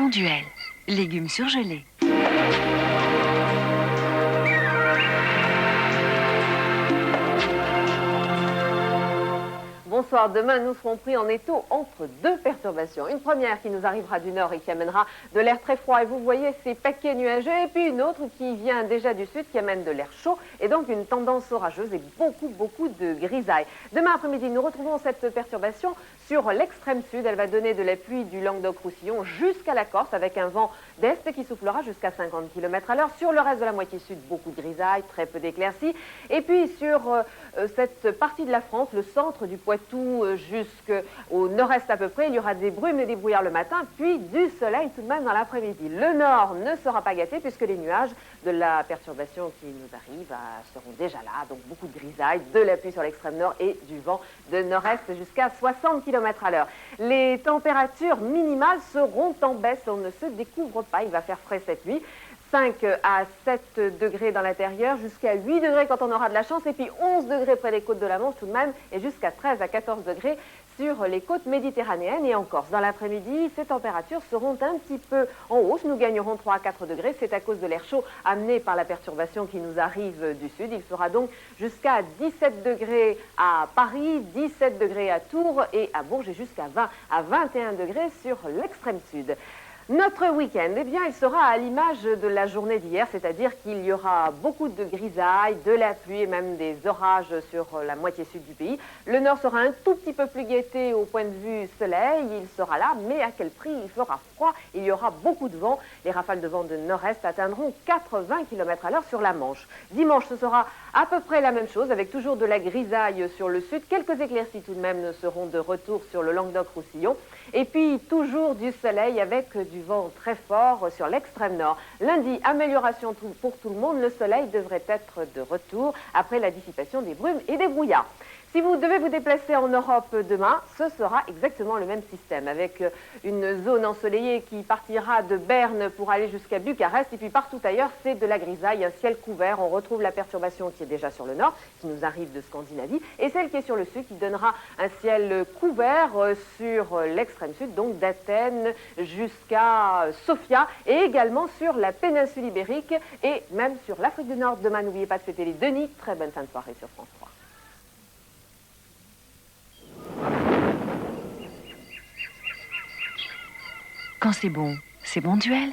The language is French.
bon duel. Légumes surgelés. Bonsoir, demain nous serons pris en étau entre deux perturbations. Une première qui nous arrivera du nord et qui amènera de l'air très froid et vous voyez ces paquets nuageux, et puis une autre qui vient déjà du sud qui amène de l'air chaud et donc une tendance orageuse et beaucoup de grisaille. Demain après-midi nous retrouvons cette perturbation sur l'extrême sud. Elle va donner de la pluie du Languedoc-Roussillon jusqu'à la Corse avec un vent d'est qui soufflera jusqu'à 50 km/h. Sur le reste de la moitié sud, beaucoup de grisaille, très peu d'éclaircies. Et puis sur cette partie de la France, le centre du Poitou jusqu'au nord-est à peu près, il y aura des brumes et des brouillards le matin, puis du soleil tout de même dans l'après-midi. Le nord ne sera pas gâté puisque les nuages de la perturbation qui nous arrive seront déjà là. Donc beaucoup de grisaille, de la pluie sur l'extrême nord et du vent de nord-est jusqu'à 60 km/h. Les températures minimales seront en baisse, on ne se découvre pas, il va faire frais cette nuit. 5 à 7 degrés dans l'intérieur, jusqu'à 8 degrés quand on aura de la chance, et puis 11 degrés près des côtes de la Manche tout de même, et jusqu'à 13 à 14 degrés sur les côtes méditerranéennes et en Corse. Dans l'après-midi, ces températures seront un petit peu en hausse. Nous gagnerons 3 à 4 degrés. C'est à cause de l'air chaud amené par la perturbation qui nous arrive du sud. Il fera donc jusqu'à 17 degrés à Paris, 17 degrés à Tours et à Bourges, et jusqu'à 20 à 21 degrés sur l'extrême sud. Notre week-end, eh bien, il sera à l'image de la journée d'hier, c'est-à-dire qu'il y aura beaucoup de grisailles, de la pluie et même des orages sur la moitié sud du pays. Le nord sera un tout petit peu plus gâté au point de vue soleil, il sera là, mais à quel prix? Il fera froid, il y aura beaucoup de vent. Les rafales de vent de nord-est atteindront 80 km/h sur la Manche. Dimanche, ce sera à peu près la même chose, avec toujours de la grisaille sur le sud. Quelques éclaircies tout de même seront de retour sur le Languedoc-Roussillon. Et puis, toujours du soleil avec du vent très fort sur l'extrême nord. Lundi, amélioration pour tout le monde. Le soleil devrait être de retour après la dissipation des brumes et des brouillards. Si vous devez vous déplacer en Europe demain, ce sera exactement le même système, avec une zone ensoleillée qui partira de Berne pour aller jusqu'à Bucarest, et puis partout ailleurs, c'est de la grisaille, un ciel couvert. On retrouve la perturbation qui est déjà sur le nord, qui nous arrive de Scandinavie, et celle qui est sur le sud, qui donnera un ciel couvert sur l'extrême sud, donc d'Athènes jusqu'à Sofia, et également sur la péninsule ibérique, et même sur l'Afrique du Nord. Demain, n'oubliez pas de fêter les Denis. Très bonne fin de soirée sur France 3. Quand c'est bon duel.